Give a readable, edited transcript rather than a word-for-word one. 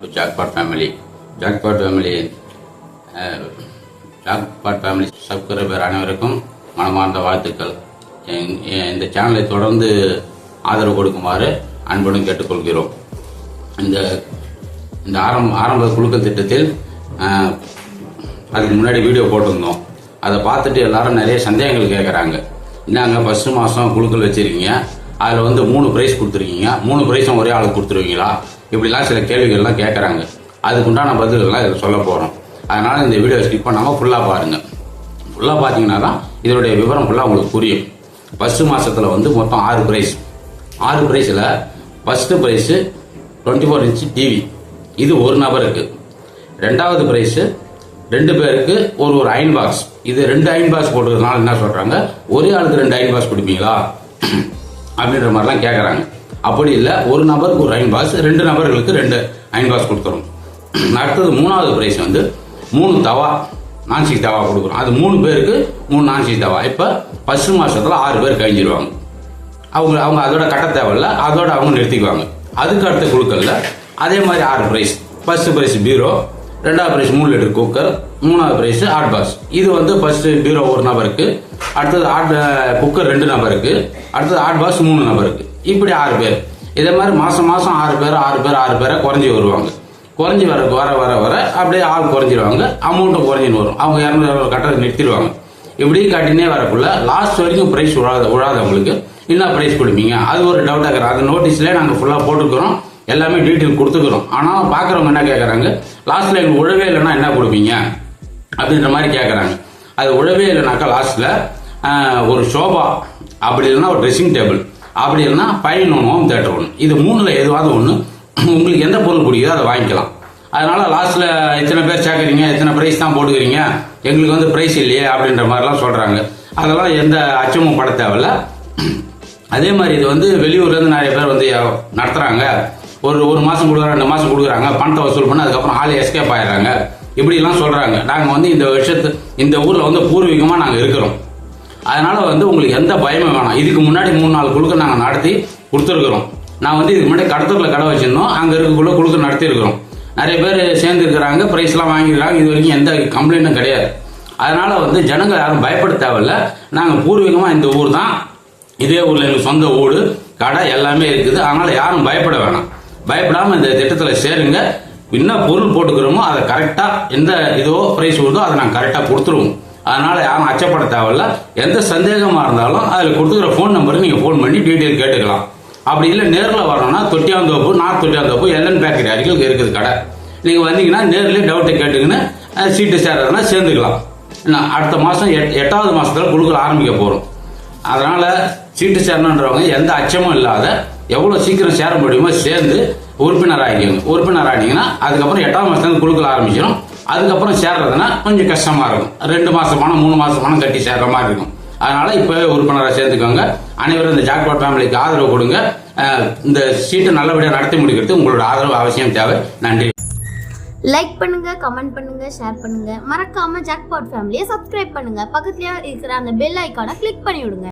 Jackpot family jackpot family subscriber அனைவருக்கும் மனமார்ந்த வாழ்த்துக்கள். இந்த சேனலை தொடர்ந்து ஆதரவு கொடுக்குமாறு அன்புடன் கேட்டுக்கொள்கிறோம். இந்த ஆரம்ப குழுக்கள் திட்டத்தில் அதுக்கு முன்னாடி வீடியோ போட்டிருந்தோம். அதை பார்த்துட்டு எல்லாரும் நிறைய சந்தேகங்கள் கேட்குறாங்க. என்னங்க ஃபர்ஸ்ட் மாதம் குழுக்கள் வச்சிருக்கீங்க, அதில் வந்து 3 ப்ரைஸ் கொடுத்துருக்கீங்க, 3 ப்ரைஸும் ஒரே ஆளுக்கு கொடுத்துருவீங்களா, இப்படிலாம் சில கேள்விகள்லாம் கேட்குறாங்க. அதுக்குண்டான பதில்கள்லாம் இதில் சொல்ல போகிறோம். அதனால் இந்த வீடியோ ஸ்கிப் பண்ணாமல் ஃபுல்லாக பாருங்கள். ஃபுல்லாக பார்த்தீங்கன்னா தான் இதனுடைய விவரம் ஃபுல்லாக உங்களுக்கு புரியும். ஃபர்ஸ்ட் மாதத்தில் வந்து மொத்தம் 6 ப்ரைஸ். 6 ப்ரைஸில் ஃபர்ஸ்ட்டு ப்ரைஸு 24 இன்ச்சு டிவி, இது ஒரு நபருக்கு. ரெண்டாவது ப்ரைஸு 2 பேருக்கு ஒரு அயன் பாக்ஸ், இது 2 அயன் பாக்ஸ் போட்டுக்கிறதுனால என்ன சொல்கிறாங்க, ஒரே ஆளுக்கு 2 அயன் பாக்ஸ் கொடுப்பீங்களா அப்படின்ற மாதிரிலாம் கேட்குறாங்க. அப்படி இல்லை, ஒரு நபருக்கு ஒரு அயன் பாக்ஸ், 2 நபர்களுக்கு 2 அயன் பாக்ஸ் கொடுத்துரும். அடுத்தது 3வது ப்ரைஸ் வந்து 3 தவா, நான்ஸ்டிக் தவா கொடுக்குறோம். அது 3 பேருக்கு 3 நான்ஸ்டிக் தவா. இப்போ ஃபர்ஸ்ட் மாதத்தில் 6 பேர் கழிஞ்சிருவாங்க. அவங்க அதோட கட்ட தேவையில்ல, அதோட அவங்க நிறுத்திக்குவாங்க. அதுக்கு அடுத்த குழுக்களில் அதே மாதிரி 6 ப்ரைஸ். ஃபர்ஸ்ட் ப்ரைஸ் பீரோ, 2வது ப்ரைஸ் 3 லிட்டர் குக்கர், 3வது ப்ரைஸ் ஹாட் பாக்ஸ். இது வந்து ஃபர்ஸ்ட் பீரோ ஒரு நபருக்கு, அடுத்தது குக்கர் 2 நபருக்கு, அடுத்தது ஹாட் பாக்ஸ் 3 நபருக்கு. இப்படி 6 பேர். இதே மாதிரி மாதம் 6 பேரை குறைஞ்சி வருவாங்க. குறைஞ்சி வர அப்படியே ஆள் குறைஞ்சிருவாங்க, அமௌண்ட்டும் குறைஞ்சின்னு வரும். அவங்க 200 கட்டத்தை நிறுத்திடுவாங்க. இப்படி கட்டினே வரக்குள்ள லாஸ்ட் வரைக்கும் ப்ரைஸ் விழாதவங்களுக்கு என்ன ப்ரைஸ் கொடுப்பீங்க, அது ஒரு டவுட்டாக இருக்கிறோம். அது நோட்டீஸ்லேயே நாங்கள் ஃபுல்லாக போட்டுக்கிறோம், எல்லாமே டீட்டெயில் கொடுத்துக்கிறோம். ஆனால் பார்க்குறவங்க என்ன கேட்குறாங்க, லாஸ்ட்டில் எங்களுக்கு உழவே இல்லைன்னா என்ன கொடுப்பீங்க அப்படின்ற மாதிரி கேட்குறாங்க. அது உழவே இல்லைனாக்கா லாஸ்ட்டில் ஒரு ஷோபா, அப்படி இல்லைன்னா ஒரு ட்ரெஸ்ஸிங் டேபிள், அப்படி இல்லைன்னா ஃபைன் ஒன்று, ஹோம் தேட்டர் ஒன்று. இது 3ல் எதுவாவது ஒன்று உங்களுக்கு எந்த பொருள் பிடிக்குதோ அதை வாங்கிக்கலாம். அதனால லாஸ்ட்டில் எத்தனை பேர் சேர்க்குறீங்க, எத்தனை ப்ரைஸ் தான் போட்டுக்கிறீங்க, எங்களுக்கு வந்து ப்ரைஸ் இல்லையே அப்படின்ற மாதிரிலாம் சொல்கிறாங்க. அதெல்லாம் எந்த அச்சமும் பட தேவையில்ல. அதே மாதிரி இது வந்து வெளியூர்லேருந்து நிறைய பேர் வந்து நடத்துகிறாங்க. ஒரு மாதம் கொடுக்குறாங்க, 2 மாதம் கொடுக்குறாங்க, பணத்தை வசூல் பண்ணி அதுக்கப்புறம் ஆள் எஸ்கேப் ஆயிடுறாங்க, இப்படிலாம் சொல்கிறாங்க. நாங்கள் வந்து இந்த ஊரில் வந்து பூர்வீகமாக நாங்கள் இருக்கிறோம். அதனால வந்து உங்களுக்கு எந்த பயமும் வேணாம். இதுக்கு முன்னாடி 3-4 குழுக்கள் நாங்கள் நடத்தி கொடுத்துருக்குறோம். நான் வந்து இதுக்கு முன்னாடி கடத்தூரில் கடை வச்சிருந்தோம், அங்கே இருக்கக்குள்ள குழுக்கள் நடத்திருக்கிறோம். நிறைய பேர் சேர்ந்து இருக்கிறாங்க, ப்ரைஸ்லாம் வாங்கியிருக்காங்க. இது வரைக்கும் எந்த கம்ப்ளைண்ட்டும் கிடையாது. அதனால வந்து ஜனங்கள் யாரும் பயப்பட தேவையில்ல. நாங்கள் பூர்வீகமாக இந்த ஊர் தான், இதே ஊரில் எங்களுக்கு சொந்த ஊடு, கடை எல்லாமே இருக்குது. அதனால யாரும் பயப்பட வேணாம். பயப்படாமல் இந்த திட்டத்தில் சேருங்க. என்ன பொருள் போட்டுக்கிறோமோ அதை கரெக்டாக, எந்த இதோ ப்ரைஸ் வருதோ அதை நாங்கள் கரெக்டாக கொடுத்துருவோம். அதனால யாரும் அச்சப்பட தேவையில்ல. எந்த சந்தேகமாக இருந்தாலும் அதில் கொடுத்துக்கிற ஃபோன் நம்பருக்கு நீங்கள் ஃபோன் பண்ணி டீட்டெயில் கேட்டுக்கலாம். அப்படி இல்லை நேரில் வரணும்னா தொட்டியாந்தோப்பு, நார்த் தொட்டியாந்தோப்பு எல்என் பேக்கரி அருகில் இருக்குது கடை. நீங்கள் வந்தீங்கன்னா நேரிலே டவுட்டை கேட்டுக்கின்னு சீட்டு சேர்றதுனா சேர்ந்துக்கலாம். அடுத்த மாதம் 8வது மாதத்தில் குழுக்கள் ஆரம்பிக்க போகிறோம். அதனால் சீட்டு சேரணுன்றவங்க எந்த அச்சமும் இல்லாத எவ்வளோ சீக்கிரம் சேர முடியுமோ சேர்ந்து உறுப்பினர் ஆகிக்கோங்க. உறுப்பினர் ஆகிட்டீங்கன்னா அதுக்கப்புறம் 8வது மாதத்துலேருந்து குழுக்கள் ஆரம்பிச்சிடும். அதுக்கப்புறம் சேர்றதுனா கொஞ்சம் கஷ்டமாக இருக்கும். 2 மாதம் பணம் 3 மாதம் பணம் கட்டி சேர்ற மாதிரி இருக்கும். அதனால இப்போவே உறுப்பினராக சேர்ந்துக்கோங்க. அனைவரும் இந்த ஜாக்பாட் ஃபேமிலிக்கு ஆதரவு கொடுங்க. இந்த சீட்டை நல்லபடியாக நடத்தி முடிக்கிறது உங்களோட ஆதரவு அவசியம் தேவை. நன்றி. லைக் பண்ணுங்க, கமெண்ட் பண்ணுங்க, ஷேர் பண்ணுங்க. மறக்காம ஜாக்பாட் ஃபேமிலியை சப்ஸ்கிரைப் பண்ணுங்க. பக்கத்துலயே இருக்கிற அந்த பெல் ஐக்கானை கிளிக் பண்ணி விடுங்க.